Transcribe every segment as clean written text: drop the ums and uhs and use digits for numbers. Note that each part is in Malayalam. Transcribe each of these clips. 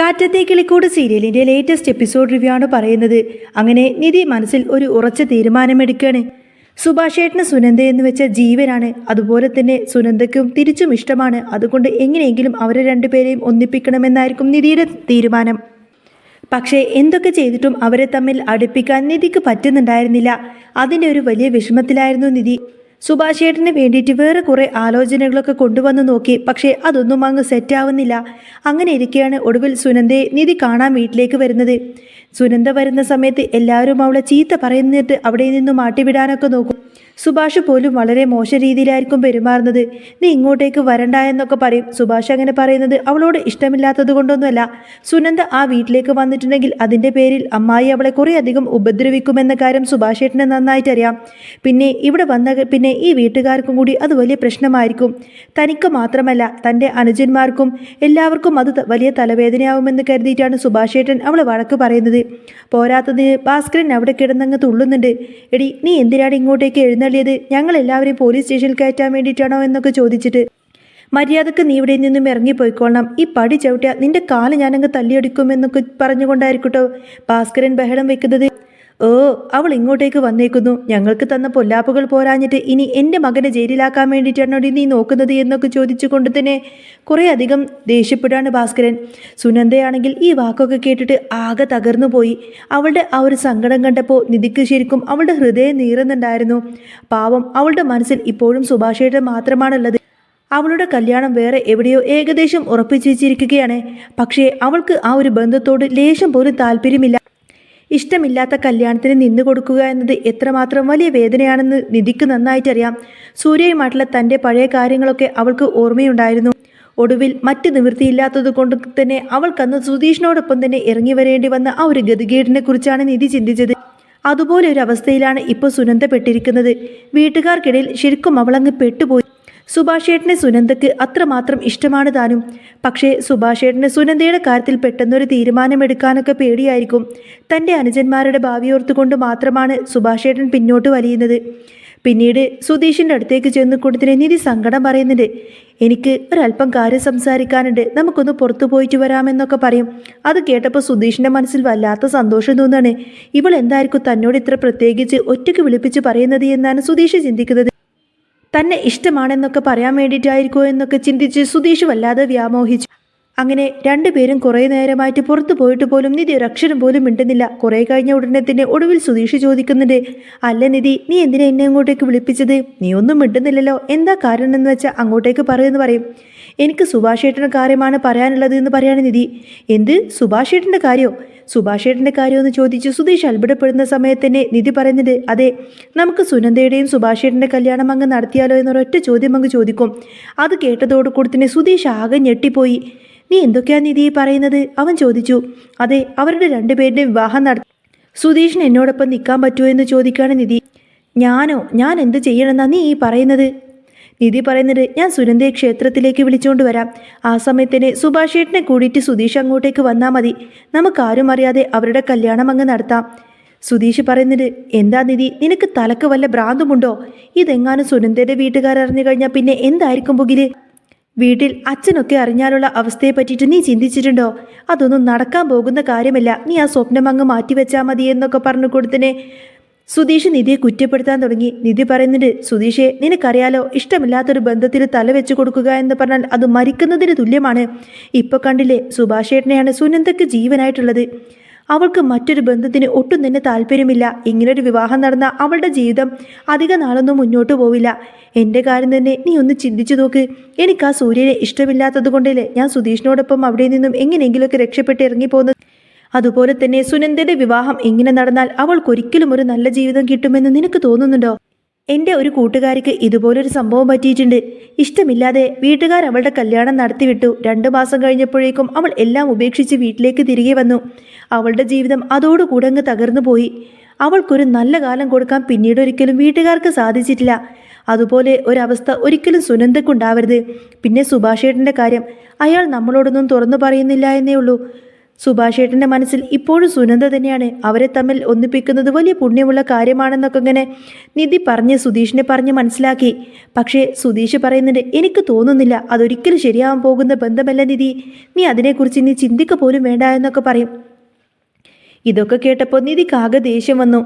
കാറ്റത്തെ കിളിക്കൂട് സീരിയലിന്റെ ലേറ്റസ്റ്റ് എപ്പിസോഡ് റിവ്യൂ ആണ് പറയുന്നത്. അങ്ങനെ നിധി മനസ്സിൽ ഒരു ഉറച്ച തീരുമാനമെടുക്കുകയാണ്. സുഭാഷേട്ടന് സുനന്ദ എന്ന് വെച്ച ജീവനാണ്. അതുപോലെ തന്നെ സുനന്ദയ്ക്കും തിരിച്ചും ഇഷ്ടമാണ്. അതുകൊണ്ട് എങ്ങനെയെങ്കിലും അവരെ രണ്ടുപേരെയും ഒന്നിപ്പിക്കണമെന്നായിരിക്കും നിധിയുടെ തീരുമാനം. പക്ഷേ എന്തൊക്കെ ചെയ്തിട്ടും അവരെ തമ്മിൽ അടുപ്പിക്കാൻ നിധിക്ക് പറ്റുന്നുണ്ടായിരുന്നില്ല. അതിൻ്റെ ഒരു വലിയ വിഷമത്തിലായിരുന്നു നിധി. സുഭാഷേട്ടന് വേണ്ടിയിട്ട് വേറെ കുറേ ആലോചനകളൊക്കെ കൊണ്ടുവന്ന് നോക്കി. പക്ഷേ അതൊന്നും അങ്ങ് സെറ്റാവുന്നില്ല. അങ്ങനെ ഇരിക്കെയാണ് ഒടുവിൽ സുനന്ദയെ നിധി കാണാൻ വീട്ടിലേക്ക് വരുന്നത്. സുനന്ദ വരുന്ന സമയത്ത് എല്ലാവരും അവളെ ചീത്ത പറയുന്നിട്ട് അവിടെ നിന്നും മാട്ടിവിടാനൊക്കെ നോക്കും. സുഭാഷ് പോലും വളരെ മോശം രീതിയിലായിരിക്കും പെരുമാറുന്നത്. നീ ഇങ്ങോട്ടേക്ക് വരണ്ട എന്നൊക്കെ പറയും. സുഭാഷ് അങ്ങനെ പറയുന്നത് അവളോട് ഇഷ്ടമില്ലാത്തത് കൊണ്ടൊന്നുമല്ല. സുനന്ദ ആ വീട്ടിലേക്ക് വന്നിട്ടുണ്ടെങ്കിൽ അതിൻ്റെ പേരിൽ അമ്മായി അവളെ കുറേ അധികം ഉപദ്രവിക്കുമെന്ന കാര്യം സുഭാഷേട്ടന് നന്നായിട്ടറിയാം. പിന്നെ ഇവിടെ വന്ന പിന്നെ ഈ വീട്ടുകാർക്കും കൂടി അത് വലിയ പ്രശ്നമായിരിക്കും. തനിക്ക് മാത്രമല്ല തൻ്റെ അനുജന്മാർക്കും എല്ലാവർക്കും അത് വലിയ തലവേദനയാവുമെന്ന് കരുതിയിട്ടാണ് സുഭാഷേട്ടൻ അവളെ വഴക്ക് പറയുന്നത്. പോരാത്തതിന് ഭാസ്കരൻ അവിടെ കിടന്നങ്ങ് തുള്ളുന്നുണ്ട്. എടി നീ എന്തിനാണ് ഇങ്ങോട്ടേക്ക് എഴുന്നള്ളിയത്? ഞങ്ങൾ എല്ലാവരെയും പോലീസ് സ്റ്റേഷനിൽ കയറ്റാൻ വേണ്ടിയിട്ടാണോ എന്നൊക്കെ ചോദിച്ചിട്ട്. മര്യാദക്ക് നീ ഇവിടെ നിന്നും ഇറങ്ങിപ്പോയിക്കൊള്ളണം. ഈ പടി ചവിട്ടിയാൽ നിന്റെ കാല് ഞാനങ്ങ് തല്ലിയൊടിക്കുമെന്നൊക്കെ പറഞ്ഞുകൊണ്ടായിരിക്കട്ടോ ഭാസ്കരൻ ബഹളം വെക്കുന്നത്. ഓ, അവൾ ഇങ്ങോട്ടേക്ക് വന്നേക്കുന്നു. ഞങ്ങൾക്ക് തന്ന പൊല്ലാപ്പുകൾ പോരാഞ്ഞിട്ട് ഇനി എൻ്റെ മകനെ ജയിലിലാക്കാൻ വേണ്ടിയിട്ടാണോ നീ നോക്കുന്നത് എന്നൊക്കെ ചോദിച്ചുകൊണ്ട് തന്നെ കുറേ അധികം ദേഷ്യപ്പെടാണ് ഭാസ്കരൻ. സുനന്ദയാണെങ്കിൽ ഈ വാക്കൊക്കെ കേട്ടിട്ട് ആകെ തകർന്നു പോയി. അവളുടെ ആ ഒരു സങ്കടം കണ്ടപ്പോൾ നിധിക്ക് ശരിക്കും അവളുടെ ഹൃദയം നീറുന്നുണ്ടായിരുന്നു. പാവം, അവളുടെ മനസ്സിൽ ഇപ്പോഴും സുഭാഷേട്ടൻ മാത്രമാണുള്ളത്. അവളുടെ കല്യാണം വേറെ എവിടെയോ ഏകദേശം ഉറപ്പിച്ചു വെച്ചിരിക്കുകയാണ്. പക്ഷേ അവൾക്ക് ആ ഒരു ബന്ധത്തോട് ലേശം പോലും താല്പര്യമില്ല. ഇഷ്ടമില്ലാത്ത കല്യാണത്തിന് നിന്നു കൊടുക്കുക എന്നത് എത്രമാത്രം വലിയ വേദനയാണെന്ന് നിധിക്ക് നന്നായിട്ടറിയാം. സൂര്യയുമായിട്ടുള്ള തൻ്റെ പഴയ കാര്യങ്ങളൊക്കെ അവൾക്ക് ഓർമ്മയുണ്ടായിരുന്നു. ഒടുവിൽ മറ്റ് നിവൃത്തിയില്ലാത്തത് കൊണ്ട് തന്നെ അവൾക്കന്ന് സുധീഷിനോടൊപ്പം തന്നെ ഇറങ്ങി വരേണ്ടി വന്ന ആ ഒരു ഗതികേടിനെ കുറിച്ചാണ് നിധി ചിന്തിച്ചത്. അതുപോലെ ഒരു അവസ്ഥയിലാണ് ഇപ്പോൾ സുനന്ദ പെട്ടിരിക്കുന്നത്. വീട്ടുകാർക്കിടയിൽ ശരിക്കും അവളങ്ങ് പെട്ടുപോയി. സുഭാഷേട്ടനെ സുനന്ദയ്ക്ക് അത്രമാത്രം ഇഷ്ടമാണ് താനും. പക്ഷേ സുഭാഷേട്ടന് സുനന്ദയുടെ കാര്യത്തിൽ പെട്ടെന്നൊരു തീരുമാനമെടുക്കാനൊക്കെ പേടിയായിരിക്കും. തൻ്റെ അനുജന്മാരുടെ ഭാവി ഓർത്തുകൊണ്ട് മാത്രമാണ് സുഭാഷേട്ടൻ പിന്നോട്ട് വലിയുന്നത്. പിന്നീട് സുധീഷിൻ്റെ അടുത്തേക്ക് ചെന്ന് കൊടുത്തിനെ നിധി സങ്കടം പറയുന്നുണ്ട്. എനിക്ക് ഒരല്പം കാര്യം സംസാരിക്കാനുണ്ട്, നമുക്കൊന്ന് പുറത്തു പോയിട്ട് വരാമെന്നൊക്കെ പറയും. അത് കേട്ടപ്പോൾ സുധീഷിൻ്റെ മനസ്സിൽ വല്ലാത്ത സന്തോഷം തോന്നുകയാണ്. ഇവൾ എന്തായിരിക്കും തന്നോട് ഇത്ര പ്രത്യേകിച്ച് ഒറ്റയ്ക്ക് വിളിപ്പിച്ച് പറയുന്നത് എന്നാണ് സുധീഷ് ചിന്തിക്കുന്നത്. തന്നെ ഇഷ്ടമാണെന്നൊക്കെ പറയാൻ വേണ്ടിയിട്ടായിരിക്കോ എന്നൊക്കെ ചിന്തിച്ച് സുധീഷ് വല്ലാതെ വ്യാമോഹിച്ചു. അങ്ങനെ രണ്ടുപേരും കുറേ നേരമായിട്ട് പുറത്തു പോയിട്ട് പോലും നിധി ഒരക്ഷരം പോലും മിണ്ടുന്നില്ല. കുറേ കഴിഞ്ഞ ഉടനെ തന്നെ ഒടുവിൽ സുധീഷ് ചോദിക്കുന്നുണ്ട്, അല്ല നിധി, നീ എന്തിനാ എന്നെ അങ്ങോട്ടേക്ക് വിളിപ്പിച്ചത്? നീ ഒന്നും മിണ്ടുന്നില്ലല്ലോ, എന്താ കാരണം എന്ന് വെച്ചാൽ അങ്ങോട്ടേക്ക് പറയുമെന്ന് പറയും. എനിക്ക് സുഭാഷേട്ടൻ്റെ കാര്യമാണ് പറയാനുള്ളത് എന്ന് പറയാണ് നിധി. എന്ത് സുഭാഷേട്ടൻ്റെ കാര്യമോ? സുഭാഷേട്ടൻ്റെ കാര്യമെന്ന് ചോദിച്ച് സുധീഷ് അത്ഭുതപ്പെടുന്ന സമയത്ത് തന്നെ നിധി പറയുന്നുണ്ട്, അതെ, നമുക്ക് സുനന്ദയുടെയും സുഭാഷേട്ടൻ്റെ കല്യാണം അങ്ങ് നടത്തിയാലോ എന്നൊരൊറ്റ ചോദ്യം അങ്ങ് ചോദിക്കും. അത് കേട്ടതോടുകൂടി തന്നെ സുധീഷ് ആകെ ഞെട്ടിപ്പോയി. നീ എന്തൊക്കെയാണ് നിധി പറയുന്നത്? അവൻ ചോദിച്ചു. അതെ, അവരുടെ രണ്ടുപേരുടെയും വിവാഹം സുധീഷിന് എന്നോടൊപ്പം നിൽക്കാൻ പറ്റുമോ എന്ന് ചോദിക്കുകയാണ് നിധി. ഞാനോ? ഞാൻ എന്ത് ചെയ്യണമെന്നാ നീ ഈ പറയുന്നത്? നിധി പറയുന്നത്, ഞാൻ സുനന്ദയെ ക്ഷേത്രത്തിലേക്ക് വിളിച്ചുകൊണ്ട് വരാം. ആ സമയത്തിന് സുഭാഷേട്ടനെ കൂടിയിട്ട് സുധീഷ് അങ്ങോട്ടേക്ക് വന്നാൽ മതി. നമുക്കാരും അറിയാതെ അവരുടെ കല്യാണം അങ്ങ് നടത്താം. സുധീഷ് പറയുന്നത്, എന്താ നിധി, നിനക്ക് തലക്ക് വല്ല ഭ്രാന്തുമുണ്ടോ? ഇതെങ്ങാനും സുനന്ദയുടെ വീട്ടുകാരറിഞ്ഞു കഴിഞ്ഞാൽ പിന്നെ എന്തായിരിക്കും പുകില്? വീട്ടിൽ അച്ഛനൊക്കെ അറിഞ്ഞാലുള്ള അവസ്ഥയെ പറ്റിയിട്ട് നീ ചിന്തിച്ചിട്ടുണ്ടോ? അതൊന്നും നടക്കാൻ പോകുന്ന കാര്യമല്ല. നീ ആ സ്വപ്നം അങ്ങ് മാറ്റിവെച്ചാൽ മതി എന്നൊക്കെ പറഞ്ഞു കൊടുത്തിനെ സുധീഷ് നിധിയെ കുറ്റപ്പെടുത്താൻ തുടങ്ങി. നിധി പറയുന്നുണ്ട്, സുധീഷെ, നിനക്കറിയാലോ, ഇഷ്ടമില്ലാത്തൊരു ബന്ധത്തിൽ തല വെച്ച് കൊടുക്കുക എന്ന് പറഞ്ഞാൽ അത് മരിക്കുന്നതിന് തുല്യമാണ്. ഇപ്പോൾ കണ്ടില്ലേ, സുഭാഷേട്ടനെയാണ് സുനന്ദയ്ക്ക് ജീവനായിട്ടുള്ളത്. അവൾക്ക് മറ്റൊരു ബന്ധത്തിന് ഒട്ടും തന്നെ താല്പര്യമില്ല. ഇങ്ങനൊരു വിവാഹം നടന്ന അവളുടെ ജീവിതം അധിക നാളൊന്നും മുന്നോട്ട് പോവില്ല. എൻ്റെ കാര്യം തന്നെ നീ ഒന്ന് ചിന്തിച്ചു നോക്ക്. എനിക്ക് ആ സൂര്യനെ ഇഷ്ടമില്ലാത്തത് കൊണ്ടല്ലേ ഞാൻ സുധീഷിനോടൊപ്പം അവിടെ നിന്നും എങ്ങനെയെങ്കിലുമൊക്കെ രക്ഷപ്പെട്ട് ഇറങ്ങിപ്പോകുന്നത്. അതുപോലെ തന്നെ സുനന്ദയുടെ വിവാഹം ഇങ്ങനെ നടന്നാൽ അവൾക്കൊരിക്കലും ഒരു നല്ല ജീവിതം കിട്ടുമെന്ന് നിനക്ക് തോന്നുന്നുണ്ടോ? എൻ്റെ ഒരു കൂട്ടുകാരിക്ക് ഇതുപോലൊരു സംഭവം പറ്റിയിട്ടുണ്ട്. ഇഷ്ടമില്ലാതെ വീട്ടുകാർ അവളുടെ കല്യാണം നടത്തിവിട്ടു. 2 മാസം കഴിഞ്ഞപ്പോഴേക്കും അവൾ എല്ലാം ഉപേക്ഷിച്ച് വീട്ടിലേക്ക് തിരികെ വന്നു. അവളുടെ ജീവിതം അതോടുകൂടെ അങ്ങ് തകർന്നു പോയി. അവൾക്കൊരു നല്ല കാലം കൊടുക്കാൻ പിന്നീടൊരിക്കലും വീട്ടുകാർക്ക് സാധിച്ചിട്ടില്ല. അതുപോലെ ഒരവസ്ഥ ഒരിക്കലും സുനന്ദക്കുണ്ടാവരുത്. പിന്നെ സുഭാഷേട്ടൻ്റെ കാര്യം, അയാൾ നമ്മളോടൊന്നും തുറന്നു പറയുന്നില്ല എന്നേ ഉള്ളൂ. സുഭാഷേട്ടൻ്റെ മനസ്സിൽ ഇപ്പോഴും സുനന്ദ തന്നെയാണ്. അവരെ തമ്മിൽ ഒന്നിപ്പിക്കുന്നത് വലിയ പുണ്യമുള്ള കാര്യമാണെന്നൊക്കെ ഇങ്ങനെ നിധി പറഞ്ഞ് സുധീഷിനെ പറഞ്ഞ് മനസ്സിലാക്കി. പക്ഷേ സുധീഷ് പറയുന്നുണ്ട്, എനിക്ക് തോന്നുന്നില്ല, അതൊരിക്കലും ശരിയാവാൻ പോകുന്ന ബന്ധമല്ല നിധി, നീ അതിനെക്കുറിച്ച് ഇനി ചിന്തിക്ക പോലും വേണ്ട എന്നൊക്കെ പറയും. ഇതൊക്കെ കേട്ടപ്പോൾ നിധിക്ക് ആകെ ദേഷ്യം വന്നു.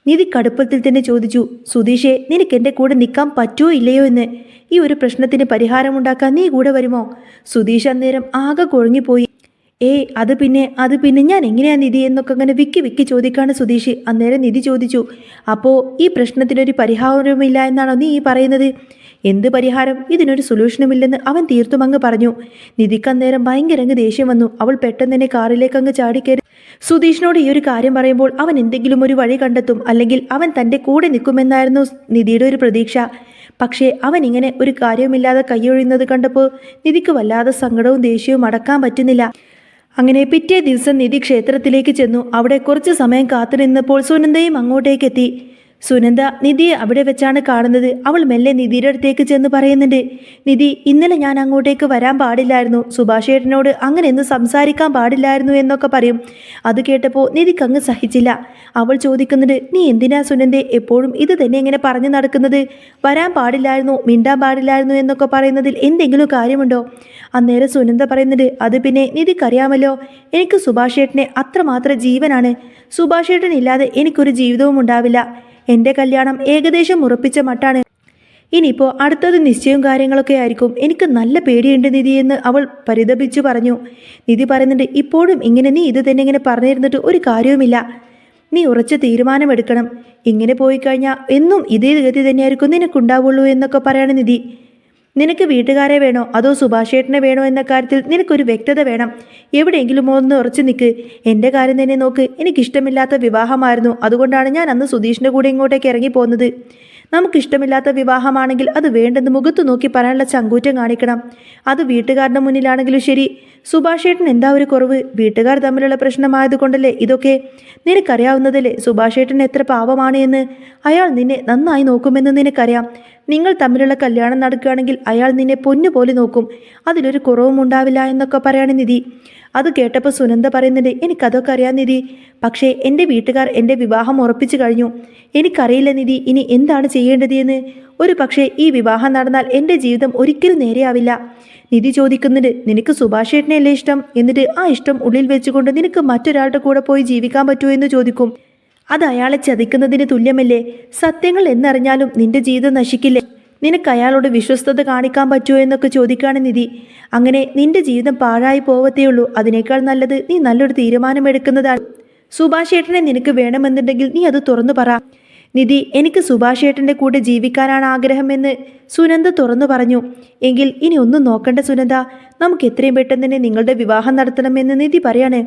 നിധി കടുപ്പത്തിൽ തന്നെ ചോദിച്ചു, സുധീഷേ, നിനക്ക് എൻ്റെ കൂടെ നിൽക്കാൻ പറ്റുമോ ഇല്ലയോ എന്ന്. ഈ ഒരു പ്രശ്നത്തിന് പരിഹാരമുണ്ടാക്കാൻ നീ കൂടെ വരുമോ? സുധീഷ് അന്നേരം ആകെ കുഴങ്ങിപ്പോയി. അത് പിന്നെ ഞാൻ എങ്ങനെയാ നിധി എന്നൊക്കെ അങ്ങനെ വിക്കി ചോദിക്കാണ് സുധീഷ്. അന്നേരം നിധി ചോദിച്ചു, അപ്പോൾ ഈ പ്രശ്നത്തിനൊരു പരിഹാരവുമില്ല എന്നാണോ നീ ഈ പറയുന്നത്? എന്ത് പരിഹാരം? ഇതിനൊരു സൊല്യൂഷനുമില്ലെന്ന് അവൻ തീർത്തും അങ്ങ് പറഞ്ഞു. നിധിക്ക് അന്നേരം ഭയങ്കര അങ്ങ് ദേഷ്യം വന്നു. അവൾ പെട്ടെന്ന് തന്നെ കാറിലേക്ക് അങ്ങ് ചാടിക്കയറി സുധീഷിനോട് ഈ ഒരു കാര്യം പറയുമ്പോൾ അവൻ എന്തെങ്കിലും ഒരു വഴി കണ്ടെത്തും, അല്ലെങ്കിൽ അവൻ തൻ്റെ കൂടെ നിൽക്കുമെന്നായിരുന്നു നിധിയുടെ ഒരു പ്രതീക്ഷ. പക്ഷേ അവൻ ഇങ്ങനെ ഒരു കാര്യവുമില്ലാതെ കൈയൊഴിയുന്നത് കണ്ടപ്പോൾ നിധിക്ക് വല്ലാതെ സങ്കടവും ദേഷ്യവും അടക്കാൻ പറ്റുന്നില്ല. അങ്ങനെ പിറ്റേ ദിവസം നിധി ക്ഷേത്രത്തിലേക്ക് ചെന്നു. അവിടെ കുറച്ച് സമയം കാത്തു നിന്നപ്പോൾ സുനന്ദയും അങ്ങോട്ടേക്ക് എത്തി. സുനന്ദ നിധിയെ അവിടെ വെച്ചാണ് കാണുന്നത്. അവൾ മെല്ലെ നിധിയുടെ അടുത്തേക്ക് ചെന്ന് പറയുന്നുണ്ട്, നിധി, ഇന്നലെ ഞാൻ അങ്ങോട്ടേക്ക് വരാൻ പാടില്ലായിരുന്നു, സുഭാഷേട്ടനോട് അങ്ങനെ ഒന്നും സംസാരിക്കാൻ പാടില്ലായിരുന്നു എന്നൊക്കെ പറയും. അത് കേട്ടപ്പോൾ നിധിക്ക് അങ്ങ് സഹിച്ചില്ല. അവൾ ചോദിക്കുന്നുണ്ട്, നീ എന്തിനാ സുനന്ദെ എപ്പോഴും ഇത് തന്നെ ഇങ്ങനെ പറഞ്ഞു നടക്കുന്നത്? വരാൻ പാടില്ലായിരുന്നു, മിണ്ടാൻ പാടില്ലായിരുന്നു എന്നൊക്കെ പറയുന്നതിൽ എന്തെങ്കിലും കാര്യമുണ്ടോ? അന്നേരം സുനന്ദ പറയുന്നുണ്ട്, അത് പിന്നെ നിധിക്കറിയാമല്ലോ, എനിക്ക് സുഭാഷേട്ടനെ അത്രമാത്രം ജീവനാണ്. സുഭാഷേട്ടൻ ഇല്ലാതെ എനിക്കൊരു ജീവിതവും ഉണ്ടാവില്ല. എൻ്റെ കല്യാണം ഏകദേശം ഉറപ്പിച്ച മട്ടാണ്. ഇനിയിപ്പോൾ അടുത്തത് നിശ്ചയവും കാര്യങ്ങളൊക്കെ ആയിരിക്കും. എനിക്ക് നല്ല പേടിയുണ്ട് നിധി എന്ന് അവൾ പരിതപിച്ചു പറഞ്ഞു. നിധി പറയുന്നുണ്ട്, ഇപ്പോഴും ഇങ്ങനെ നീ ഇത് തന്നെ ഇങ്ങനെ പറഞ്ഞിരുന്നിട്ട് ഒരു കാര്യവുമില്ല. നീ ഉറച്ച തീരുമാനമെടുക്കണം. ഇങ്ങനെ പോയി കഴിഞ്ഞാൽ എന്നും ഇതേ ഗതി തന്നെയായിരിക്കും നിനക്കുണ്ടാവുള്ളൂ എന്നൊക്കെ പറയാണ് നിധി. നിനക്ക് വീട്ടുകാരെ വേണോ അതോ സുഭാഷേട്ടനെ വേണോ എന്ന കാര്യത്തിൽ നിനക്കൊരു വ്യക്തത വേണം. എവിടെയെങ്കിലും ഒന്ന് ഉറച്ചു നിൽക്ക്. എൻ്റെ കാര്യം തന്നെ നോക്ക്. എനിക്കിഷ്ടമില്ലാത്ത വിവാഹമായിരുന്നു. അതുകൊണ്ടാണ് ഞാൻ അന്ന് സുധീഷിൻ്റെ കൂടെ ഇങ്ങോട്ടേക്ക് ഇറങ്ങിപ്പോകുന്നത്. നമുക്കിഷ്ടമില്ലാത്ത വിവാഹമാണെങ്കിൽ അത് വേണ്ടെന്ന് മുഖത്ത് നോക്കി പറയാനുള്ള ചങ്കൂറ്റം കാണിക്കണം. അത് വീട്ടുകാരുടെ മുന്നിലാണെങ്കിലും ശരി. സുഭാഷേട്ടൻ എന്താ ഒരു കുറവ്? വീട്ടുകാർ തമ്മിലുള്ള പ്രശ്നമായതുകൊണ്ടല്ലേ ഇതൊക്കെ? നിനക്കറിയാവുന്നതല്ലേ സുഭാഷേട്ടൻ എത്ര പാവമാണ് എന്ന്. അയാൾ നിന്നെ നന്നായി നോക്കുമെന്ന് നിനക്കറിയാം. നിങ്ങൾ തമ്മിലുള്ള കല്യാണം നടക്കുകയാണെങ്കിൽ അയാൾ നിന്നെ പൊന്നുപോലെ നോക്കും. അതിലൊരു കുറവും ഉണ്ടാവില്ല എന്നൊക്കെ പറയാണ് നിധി. അത് കേട്ടപ്പോൾ സുനന്ദ പറയുന്നുണ്ട്, എനിക്കതൊക്കെ അറിയാം നിധി, പക്ഷേ എൻ്റെ വീട്ടുകാർ എൻ്റെ വിവാഹം ഉറപ്പിച്ചു കഴിഞ്ഞു. എനിക്കറിയില്ല നിധി ഇനി എന്താണ് ചെയ്യേണ്ടത് എന്ന്. ഒരു പക്ഷേ ഈ വിവാഹം നടന്നാൽ എൻ്റെ ജീവിതം ഒരിക്കലും നേരെയാവില്ല. നിധി ചോദിക്കുന്നുണ്ട്, നിനക്ക് സുഭാഷേട്ടനെയല്ലേ ഇഷ്ടം? എന്നിട്ട് ആ ഇഷ്ടം ഉള്ളിൽ വെച്ചുകൊണ്ട് നിനക്ക് മറ്റൊരാളുടെ കൂടെ പോയി ജീവിക്കാൻ പറ്റുമോ എന്ന് ചോദിക്കും. അത് അയാളെ ചതിക്കുന്നതിന് തുല്യമല്ലേ? സത്യങ്ങൾ എന്നറിഞ്ഞാലും നിന്റെ ജീവിതം നശിക്കില്ലേ? നിനക്ക് അയാളോട് വിശ്വസ്തത കാണിക്കാൻ പറ്റുമോ എന്നൊക്കെ ചോദിക്കുകയാണ് നിധി. അങ്ങനെ നിന്റെ ജീവിതം പാഴായി പോവത്തേയുള്ളൂ. അതിനേക്കാൾ നല്ലത് നീ നല്ലൊരു തീരുമാനമെടുക്കുന്നതാണ്. സുഭാഷേട്ടനെ നിനക്ക് വേണമെന്നുണ്ടെങ്കിൽ നീ അത് തുറന്നു പറ. നിധി, എനിക്ക് സുഭാഷേട്ടൻ്റെ കൂടെ ജീവിക്കാനാണ് ആഗ്രഹമെന്ന് സുനന്ദ തുറന്നു പറഞ്ഞു. എങ്കിൽ ഇനി ഒന്നും നോക്കണ്ട സുനന്ദ, നമുക്ക് എത്രയും പെട്ടെന്ന് തന്നെ നിങ്ങളുടെ വിവാഹം നടത്തണമെന്ന് നിധി പറയാണ്.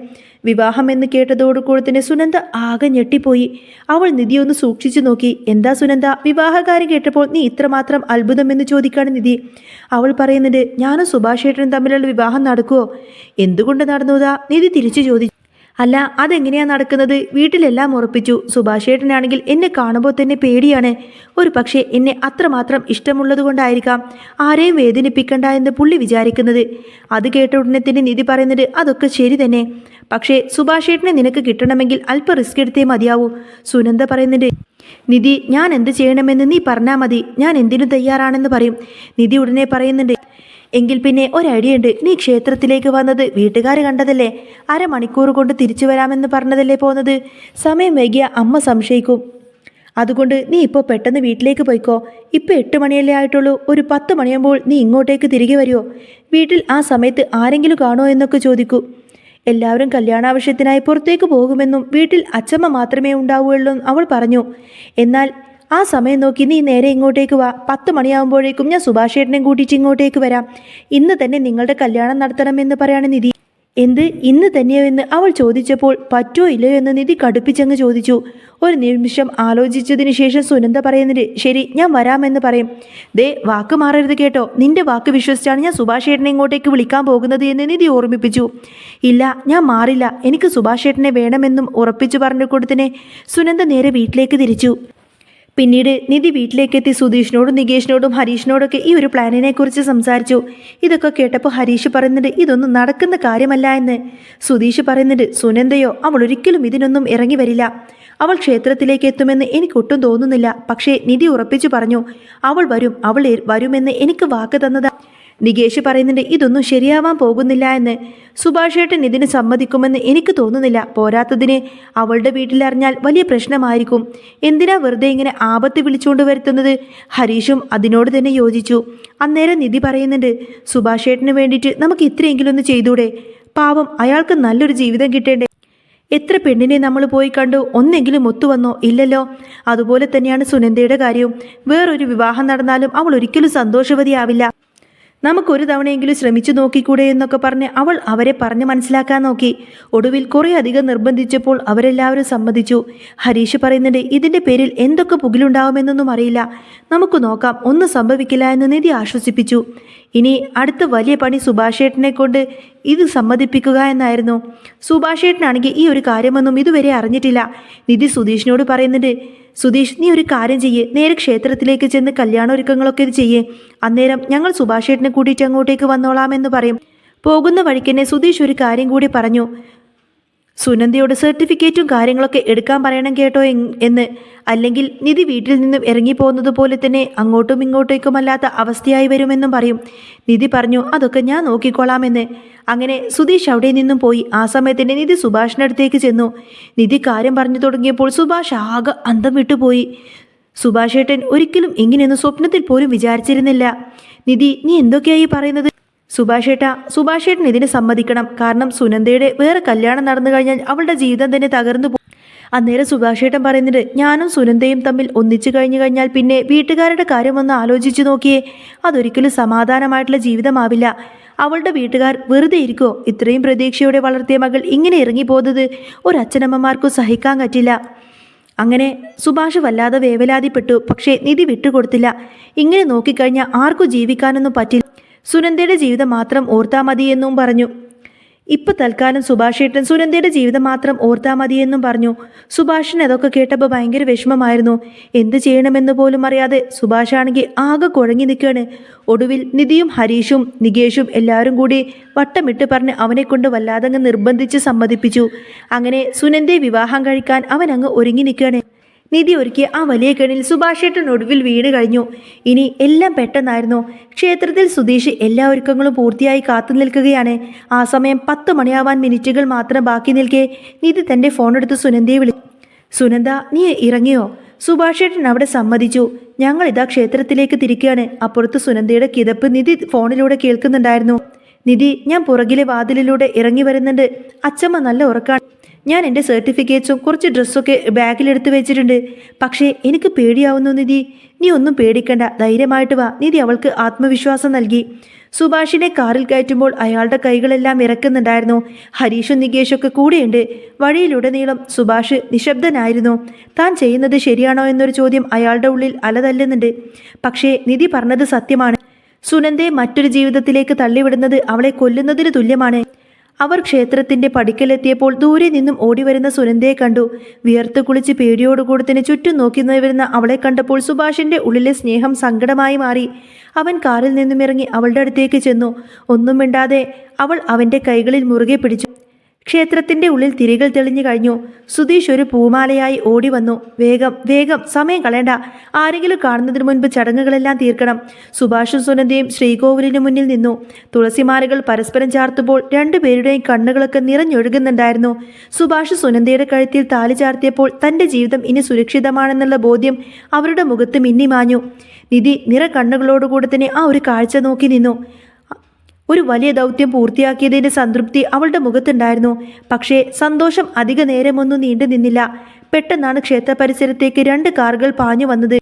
വിവാഹം എന്ന് കേട്ടതോടുകൂടി തന്നെ സുനന്ദ ആകെ ഞെട്ടിപ്പോയി. അവൾ നിധി ഒന്ന് സൂക്ഷിച്ചു നോക്കി. എന്താ സുനന്ദ, വിവാഹകാര്യം കേട്ടപ്പോൾ നീ ഇത്രമാത്രം അത്ഭുതമെന്ന് ചോദിക്കാണ് നിധി. അവൾ പറയുന്നുണ്ട്, ഞാനും സുഭാഷേട്ടനും തമ്മിലുള്ള വിവാഹം നടക്കുമോ? എന്തുകൊണ്ട് നടന്നൂതാ? നിധി തിരിച്ചു ചോദിച്ചു. അല്ല, അതെങ്ങനെയാ നടക്കുന്നത്? വീട്ടിലെല്ലാം ഉറപ്പിച്ചു. സുഭാഷേട്ടനാണെങ്കിൽ എന്നെ കാണുമ്പോൾ തന്നെ പേടിയാണ്. ഒരു പക്ഷേ എന്നെ അത്രമാത്രം ഇഷ്ടമുള്ളത് കൊണ്ടായിരിക്കാം ആരെയും വേദനിപ്പിക്കണ്ട എന്ന് പുള്ളി വിചാരിക്കുന്നത്. അത് കേട്ട ഉടനെ തന്നെ നിധി പറയുന്നത്, അതൊക്കെ ശരി തന്നെ, പക്ഷേ സുഭാഷേട്ടനെ നിനക്ക് കിട്ടണമെങ്കിൽ അല്പം റിസ്ക് എടുത്തേ മതിയാവൂ. സുനന്ദ പറയുന്നുണ്ട്, നിധി, ഞാൻ എന്ത് ചെയ്യണമെന്ന് നീ പറഞ്ഞാൽ മതി, ഞാൻ എന്തിനും തയ്യാറാണെന്ന് പറയും. നിധി ഉടനെ പറയുന്നുണ്ട്, എങ്കിൽ പിന്നെ ഒരു ഐഡിയ ഉണ്ട്. നീ ക്ഷേത്രത്തിലേക്ക് വന്നത് വീട്ടുകാർ കണ്ടതല്ലേ? അരമണിക്കൂർ കൊണ്ട് തിരിച്ചു വരാമെന്ന് പറഞ്ഞതല്ലേ പോകുന്നത്? സമയം വൈകിയ അമ്മ സംശയിക്കും. അതുകൊണ്ട് നീ ഇപ്പോൾ പെട്ടെന്ന് വീട്ടിലേക്ക് പോയിക്കോ. ഇപ്പോൾ 8 മണിയല്ലേ ആയിട്ടുള്ളൂ. ഒരു 10 മണിയാകുമ്പോൾ നീ ഇങ്ങോട്ടേക്ക് തിരികെ വരുമോ? വീട്ടിൽ ആ സമയത്ത് ആരെങ്കിലും കാണുമോ എന്നൊക്കെ ചോദിക്കൂ. എല്ലാവരും കല്യാണാവശ്യത്തിനായി പുറത്തേക്ക് പോകുമെന്നും വീട്ടിൽ അച്ചമ്മ മാത്രമേ ഉണ്ടാവുകയുള്ളൂ അവൾ പറഞ്ഞു. എന്നാൽ ആ സമയം നോക്കി നീ നേരെ ഇങ്ങോട്ടേക്ക് വാ. 10 മണിയാകുമ്പോഴേക്കും ഞാൻ സുഭാഷേട്ടനെ കൂട്ടിയിട്ട് ഇങ്ങോട്ടേക്ക് വരാം. ഇന്ന് തന്നെ നിങ്ങളുടെ കല്യാണം നടത്തണമെന്ന് പറയാണ് നിധി. എന്ത്, ഇന്ന് തന്നെയോ എന്ന് അവൾ ചോദിച്ചപ്പോൾ പറ്റുമോ ഇല്ലയോ എന്ന് നിധി കടുപ്പിച്ചങ്ങ് ചോദിച്ചു. ഒരു നിമിഷം ആലോചിച്ചതിന് ശേഷം സുനന്ദ പറയുന്നുണ്ട്, ശരി, ഞാൻ വരാമെന്ന് പറയും. ദേ, വാക്ക് മാറരുത് കേട്ടോ. നിന്റെ വാക്ക് വിശ്വസിച്ചാണ് ഞാൻ സുഭാഷേട്ടനെ ഇങ്ങോട്ടേക്ക് വിളിക്കാൻ പോകുന്നത് എന്ന് നിധി ഓർമ്മിപ്പിച്ചു. ഇല്ല, ഞാൻ മാറില്ല. എനിക്ക് സുഭാഷേട്ടനെ വേണമെന്നും ഉറപ്പിച്ചു പറഞ്ഞു കൊടുത്തിനെ സുനന്ദ നേരെ വീട്ടിലേക്ക് തിരിച്ചു. പിന്നീട് നിധി വീട്ടിലേക്കെത്തി സുധീഷിനോടും നികേഷിനോടും ഹരീഷിനോടൊക്കെ ഈ ഒരു പ്ലാനിനെ കുറിച്ച് സംസാരിച്ചു. ഇതൊക്കെ കേട്ടപ്പോൾ ഹരീഷ് പറയുന്നുണ്ട് ഇതൊന്നും നടക്കുന്ന കാര്യമല്ല എന്ന്. സുധീഷ് പറയുന്നുണ്ട് സുനന്ദയോ അവൾ ഒരിക്കലും ഇതിനൊന്നും ഇറങ്ങി വരില്ല. അവൾ ക്ഷേത്രത്തിലേക്ക് എത്തുമെന്ന് എനിക്കൊട്ടും തോന്നുന്നില്ല. പക്ഷേ നിധി ഉറപ്പിച്ചു പറഞ്ഞു അവൾ വരുമെന്ന് എനിക്ക് വാക്ക് തന്നതാ. നികേഷ് പറയുന്നുണ്ട് ഇതൊന്നും ശരിയാവാൻ പോകുന്നില്ല എന്ന്. സുഭാഷേട്ടൻ ഇതിന് സമ്മതിക്കുമെന്ന് എനിക്ക് തോന്നുന്നില്ല. പോരാത്തതിന് അവളുടെ വീട്ടിലറിഞ്ഞാൽ വലിയ പ്രശ്നമായിരിക്കും. എന്തിനാ വെറുതെ ഇങ്ങനെ ആപത്ത് വിളിച്ചുകൊണ്ട് വരുത്തുന്നത്? ഹരീഷും അതിനോട് തന്നെ യോജിച്ചു. അന്നേരം നിധി പറയുന്നുണ്ട് സുഭാഷേട്ടന് വേണ്ടിയിട്ട് നമുക്ക് ഇത്രയെങ്കിലും ഒന്ന് ചെയ്തൂടെ? പാവം അയാൾക്ക് നല്ലൊരു ജീവിതം കിട്ടേണ്ടേ? എത്ര പെണ്ണിനെ നമ്മൾ പോയി കണ്ടു, ഒന്നെങ്കിലും ഒത്തുവന്നോ? ഇല്ലല്ലോ. അതുപോലെ തന്നെയാണ് സുനന്ദയുടെ കാര്യവും. വേറൊരു വിവാഹം നടന്നാലും അവൾ ഒരിക്കലും സന്തോഷവതിയാവില്ല. നമുക്കൊരു തവണയെങ്കിലും ശ്രമിച്ചു നോക്കിക്കൂടെ എന്നൊക്കെ പറഞ്ഞ് അവൾ അവരെ പറഞ്ഞ് മനസ്സിലാക്കാൻ നോക്കി. ഒടുവിൽ കുറേ അധികം നിർബന്ധിച്ചപ്പോൾ അവരെല്ലാവരും സമ്മതിച്ചു. ഹരീഷ് പറയുന്നുണ്ട് ഇതിൻ്റെ പേരിൽ എന്തൊക്കെ പുകിലുണ്ടാവുമെന്നൊന്നും അറിയില്ല, നമുക്ക് നോക്കാം, ഒന്നും സംഭവിക്കില്ല എന്ന് നിധി ആശ്വസിപ്പിച്ചു. ഇനി അടുത്ത വലിയ പണി സുഭാഷേട്ടനെ കൊണ്ട് ഇത് സമ്മതിപ്പിക്കുക എന്നായിരുന്നു. സുഭാഷേട്ടനാണെങ്കിൽ ഈ ഒരു കാര്യമൊന്നും ഇതുവരെ അറിഞ്ഞിട്ടില്ല. നിധി സുധീഷിനോട് പറയുന്നുണ്ട് സുധീഷ് നീ ഒരു കാര്യം ചെയ്യേ, നേരെ ക്ഷേത്രത്തിലേക്ക് ചെന്ന് കല്യാണൊരുക്കങ്ങളൊക്കെ ഇത് ചെയ്യേ. അന്നേരം ഞങ്ങൾ സുഭാഷേട്ടനെ കൂട്ടിയിട്ട് അങ്ങോട്ടേക്ക് വന്നോളാമെന്ന് പറയും. പോകുന്ന വഴിക്കെന്നെ സുധീഷ് ഒരു കാര്യം കൂടി പറഞ്ഞു, സുനന്ദയോട് സർട്ടിഫിക്കറ്റും കാര്യങ്ങളൊക്കെ എടുക്കാൻ പറയണം കേട്ടോ എന്ന്. അല്ലെങ്കിൽ നിധി വീട്ടിൽ നിന്നും ഇറങ്ങിപ്പോകുന്നത് പോലെ തന്നെ അങ്ങോട്ടും ഇങ്ങോട്ടേക്കുമല്ലാത്ത അവസ്ഥയായി വരുമെന്നും പറയും. നിധി പറഞ്ഞു അതൊക്കെ ഞാൻ നോക്കിക്കോളാമെന്ന്. അങ്ങനെ സുധീഷ് അവിടെ നിന്നും പോയി. ആ സമയത്തിന് നിധി സുഭാഷിൻ്റെ അടുത്തേക്ക് ചെന്നു. നിധി കാര്യം പറഞ്ഞു തുടങ്ങിയപ്പോൾ സുഭാഷ് ആകെ അന്തം വിട്ടുപോയി. സുഭാഷേട്ടൻ ഒരിക്കലും ഇങ്ങനെയൊന്നും സ്വപ്നത്തിൽ പോലും വിചാരിച്ചിരുന്നില്ല. നിധി നീ എന്തൊക്കെയായി പറയുന്നത്? സുഭാഷേട്ടൻ ഇതിന് സമ്മതിക്കണം. കാരണം സുനന്ദയുടെ വേറെ കല്യാണം നടന്നു കഴിഞ്ഞാൽ അവളുടെ ജീവിതം തന്നെ തകർന്നു പോകും. അന്നേരം സുഭാഷേട്ടൻ പറയുന്നുണ്ട് ഞാനും സുനന്ദയും തമ്മിൽ ഒന്നിച്ചു കഴിഞ്ഞാൽ പിന്നെ വീട്ടുകാരുടെ കാര്യമൊന്ന് ആലോചിച്ചു നോക്കിയേ, അതൊരിക്കലും സമാധാനമായിട്ടുള്ള ജീവിതമാവില്ല. അവളുടെ വീട്ടുകാർ വെറുതെ ഇരിക്കോ? ഇത്രയും പ്രതീക്ഷയോടെ വളർത്തിയ മകൾ ഇങ്ങനെ ഇറങ്ങിപ്പോകുന്നത് ഒരച്ഛനമ്മമാർക്കും സഹിക്കാൻ പറ്റില്ല. അങ്ങനെ സുഭാഷ് വല്ലാതെ വേവലാതിപ്പെട്ടു. പക്ഷേ നിധി വിട്ടുകൊടുത്തില്ല. ഇങ്ങനെ നോക്കിക്കഴിഞ്ഞാൽ ആർക്കും ജീവിക്കാനൊന്നും പറ്റില്ല. സുനന്ദയുടെ ജീവിതം മാത്രം ഓർത്താൽ മതിയെന്നും പറഞ്ഞു. ഇപ്പം തൽക്കാലം സുഭാഷേട്ടൻ സുനന്ദയുടെ ജീവിതം മാത്രം ഓർത്താൽ മതിയെന്നും പറഞ്ഞു. സുഭാഷിന് അതൊക്കെ കേട്ടപ്പോൾ ഭയങ്കര വിഷമമായിരുന്നു. എന്ത് ചെയ്യണമെന്ന് പോലും അറിയാതെ സുഭാഷാണെങ്കിൽ ആകെ കുഴങ്ങി നിൽക്കുകയാണ്. ഒടുവിൽ നിധിയും ഹരീഷും നികേഷും എല്ലാവരും കൂടി വട്ടമിട്ട് പറഞ്ഞ് അവനെ കൊണ്ട് വല്ലാതങ്ങ് നിർബന്ധിച്ച് സമ്മതിപ്പിച്ചു. അങ്ങനെ സുനന്ദയെ വിവാഹം കഴിക്കാൻ അവൻ അങ്ങ് ഒരുങ്ങി നിൽക്കുകയാണ്. നിധി ഒരുക്കിയ ആ വലിയ കെണിൽ സുഭാഷേട്ടൻ ഒടുവിൽ വീണ് കഴിഞ്ഞു. ഇനി എല്ലാം പെട്ടെന്നായിരുന്നു. ക്ഷേത്രത്തിൽ സുധീഷ് എല്ലാ ഒരുക്കങ്ങളും പൂർത്തിയായി കാത്തു നിൽക്കുകയാണ്. ആ സമയം 10 മണിയാവാൻ മിനിറ്റുകൾ മാത്രം ബാക്കി നിൽക്കെ നിധി തൻ്റെ ഫോണെടുത്ത് സുനന്ദയെ വിളിച്ചു. സുനന്ദ നീ ഇറങ്ങിയോ? സുഭാഷേട്ടൻ അവിടെ സമ്മതിച്ചു. ഞങ്ങളിതാ ക്ഷേത്രത്തിലേക്ക് തിരിക്കുകയാണ്. അപ്പുറത്ത് സുനന്ദയുടെ കിതപ്പ് നിധി ഫോണിലൂടെ കേൾക്കുന്നുണ്ടായിരുന്നു. നിധി ഞാൻ പുറകിലെ വാതിലിലൂടെ ഇറങ്ങി വരുന്നുണ്ട്. അച്ചമ്മ നല്ല ഉറക്കാണ്. ഞാൻ എൻ്റെ സർട്ടിഫിക്കറ്റ്സും കുറച്ച് ഡ്രസ്സൊക്കെ ബാഗിലെടുത്ത് വെച്ചിട്ടുണ്ട്. പക്ഷേ എനിക്ക് പേടിയാവുന്നു നിധി. നീ ഒന്നും പേടിക്കണ്ട, ധൈര്യമായിട്ട് വാ. നിധി അവൾക്ക് ആത്മവിശ്വാസം നൽകി. സുഭാഷിനെ കാറിൽ കയറ്റുമ്പോൾ അയാളുടെ കൈകളെല്ലാം ഇറക്കുന്നുണ്ടായിരുന്നു. ഹരീഷും നികേഷൊക്കെ കൂടെയുണ്ട്. വഴിയിലുടനീളം സുഭാഷ് നിശബ്ദനായിരുന്നു. താൻ ചെയ്യുന്നത് ശരിയാണോ എന്നൊരു ചോദ്യം അയാളുടെ ഉള്ളിൽ അലതല്ലുന്നുണ്ട്. പക്ഷേ നിധി പറഞ്ഞത് സത്യമാണ്. സുനന്ദയെ മറ്റൊരു ജീവിതത്തിലേക്ക് തള്ളിവിടുന്നത് അവളെ കൊല്ലുന്നതിന് തുല്യമാണ്. അവർ ക്ഷേത്രത്തിന്റെ പടിക്കലെത്തിയപ്പോൾ ദൂരെ നിന്നും ഓടിവരുന്ന സുനന്ദയെ കണ്ടു. വിയർത്ത് കുളിച്ച് പേടിയോടുകൂടി തന്നെ ചുറ്റും നോക്കി വരുന്ന അവളെ കണ്ടപ്പോൾ സുഭാഷിന്റെ ഉള്ളിലെ സ്നേഹം സങ്കടമായി മാറി. അവൻ കാറിൽ നിന്നും ഇറങ്ങി അവളുടെ അടുത്തേക്ക് ചെന്നു. ഒന്നും മിണ്ടാതെ അവൾ അവന്റെ കൈകളിൽ മുറുകെ പിടിച്ചു. ക്ഷേത്രത്തിന്റെ ഉള്ളിൽ തിരികൾ തെളിഞ്ഞു കഴിഞ്ഞു. സുധീഷ് ഒരു പൂമാലയായി ഓടി വന്നു. വേഗം വേഗം, സമയം കളയണ്ട, ആരെങ്കിലും കാണുന്നതിന് മുൻപ് ചടങ്ങുകളെല്ലാം തീർക്കണം. സുഭാഷും സുനന്ദയും ശ്രീകോവിലിന് മുന്നിൽ നിന്നു. തുളസിമാലകൾ പരസ്പരം ചാർത്തുമ്പോൾ രണ്ടുപേരുടെയും കണ്ണുകളൊക്കെ നിറഞ്ഞൊഴുകുന്നുണ്ടായിരുന്നു. സുഭാഷ് സുനന്ദയുടെ കഴുത്തിൽ താലി ചാർത്തിയപ്പോൾ തൻ്റെ ജീവിതം ഇനി സുരക്ഷിതമാണെന്നുള്ള ബോധ്യം അവരുടെ മുഖത്ത് മിന്നിമാഞ്ഞു. നിധി നിറ കണ്ണുകളോടുകൂടെ തന്നെ ആ ഒരു കാഴ്ച നോക്കി നിന്നു. ഒരു വലിയ ദൗത്യം പൂർത്തിയാക്കിയതിൻ്റെ സംതൃപ്തി അവളുടെ മുഖത്തുണ്ടായിരുന്നു. പക്ഷേ സന്തോഷം അധിക നേരമൊന്നും നീണ്ടു നിന്നില്ല. പെട്ടെന്നാണ് ക്ഷേത്ര പരിസരത്തേക്ക് 2 കാറുകൾ പാഞ്ഞു വന്നത്.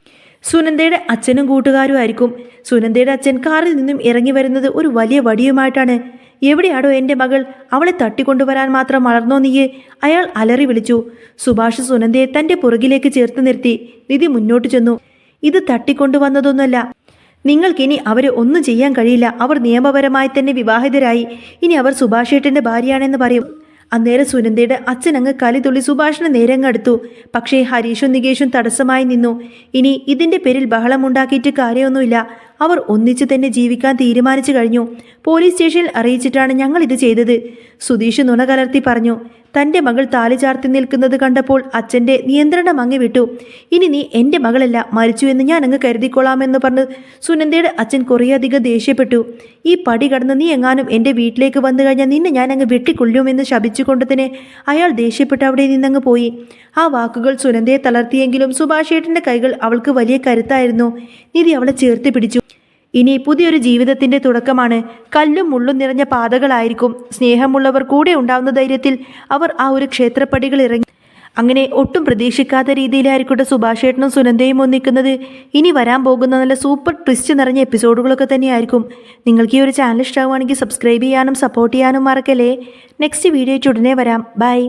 സുനന്ദയുടെ അച്ഛനും കൂട്ടുകാരും ആയിരിക്കും. സുനന്ദയുടെ അച്ഛൻ കാറിൽ നിന്നും ഇറങ്ങി വരുന്നത് ഒരു വലിയ വടിയുമായിട്ടാണ്. എവിടെയാടോ എൻ്റെ മകൾ? അവളെ തട്ടിക്കൊണ്ടുവരാൻ മാത്രം വളർന്നോ നീയെ? അയാൾ അലറി വിളിച്ചു. സുഭാഷ് സുനന്ദയെ തൻ്റെ പുറകിലേക്ക് ചേർത്ത് നിർത്തി. നിധി മുന്നോട്ട് ചെന്നു. ഇത് തട്ടിക്കൊണ്ടുവന്നതൊന്നുമല്ല. നിങ്ങൾക്കിനി അവരെ ഒന്നും ചെയ്യാൻ കഴിയില്ല. അവർ നിയമപരമായി തന്നെ വിവാഹിതരായി. ഇനി അവർ സുഭാഷേട്ടൻ്റെ ഭാര്യയാണെന്ന് പറയും. അന്നേരം സുനന്ദയുടെ അച്ഛൻ അങ്ങ് കലിതുള്ളി സുഭാഷിന് നേരെ അങ്ങ് അടുത്തു. പക്ഷേ ഹരീഷും നികേഷും തടസ്സമായി നിന്നു. ഇനി ഇതിൻ്റെ പേരിൽ ബഹളമുണ്ടാക്കിയിട്ട് കാര്യമൊന്നുമില്ല. അവർ ഒന്നിച്ചു തന്നെ ജീവിക്കാൻ തീരുമാനിച്ചു കഴിഞ്ഞു. പോലീസ് സ്റ്റേഷനിൽ അറിയിച്ചിട്ടാണ് ഞങ്ങൾ ഇത് ചെയ്തത്. സുധീഷ് നുണ കലർത്തി പറഞ്ഞു. തൻ്റെ മകൾ താലി ചാർത്തി നിൽക്കുന്നത് കണ്ടപ്പോൾ അച്ഛൻ്റെ നിയന്ത്രണം അങ്ങ് വിട്ടു. ഇനി നീ എൻ്റെ മകളല്ല, മരിച്ചു എന്ന് ഞാൻ അങ്ങ് കരുതിക്കൊള്ളാമെന്ന് പറഞ്ഞ് സുനന്ദയുടെ അച്ഛൻ കുറേയധികം ദേഷ്യപ്പെട്ടു. ഈ പടി കടന്ന് നീ എങ്ങാനും എൻ്റെ വീട്ടിലേക്ക് വന്നു കഴിഞ്ഞാൽ നിന്നെ ഞാൻ അങ്ങ് വെട്ടിക്കൊല്ലുമെന്ന് ശപിച്ചുകൊണ്ട് തന്നെ അയാൾ ദേഷ്യപ്പെട്ട് അവിടെ നിന്നങ്ങ് പോയി. ആ വാക്കുകൾ സുനന്ദയെ തളർത്തിയെങ്കിലും സുഭാഷേട്ടൻ്റെ കൈകൾ അവൾക്ക് വലിയ കരുത്തായിരുന്നു. നിധി അവളെ ചേർത്ത് പിടിച്ചു. ഇനി പുതിയൊരു ജീവിതത്തിൻ്റെ തുടക്കമാണ്. കല്ലും മുള്ളും നിറഞ്ഞ പാതകളായിരിക്കും. സ്നേഹമുള്ളവർ കൂടെ ഉണ്ടാവുന്ന ധൈര്യത്തിൽ അവർ ആ ഒരു ക്ഷേത്രപ്പടികൾ ഇറങ്ങി. അങ്ങനെ ഒട്ടും പ്രതീക്ഷിക്കാത്ത രീതിയിലായിരിക്കട്ടെ സുഭാഷേട്ടനും സുനന്ദയും ഒന്നിക്കുന്നത്. ഇനി വരാൻ പോകുന്ന നല്ല സൂപ്പർ ട്വിസ്റ്റ് നിറഞ്ഞ എപ്പിസോഡുകളൊക്കെ തന്നെയായിരിക്കും. നിങ്ങൾക്ക് ഈ ഒരു ചാനൽ ഇഷ്ടമാവുകയാണെങ്കിൽ സബ്സ്ക്രൈബ് ചെയ്യാനും സപ്പോർട്ട് ചെയ്യാനും മറക്കല്ലേ. നെക്സ്റ്റ് വീഡിയോ ഉടനെ വരാം. ബൈ.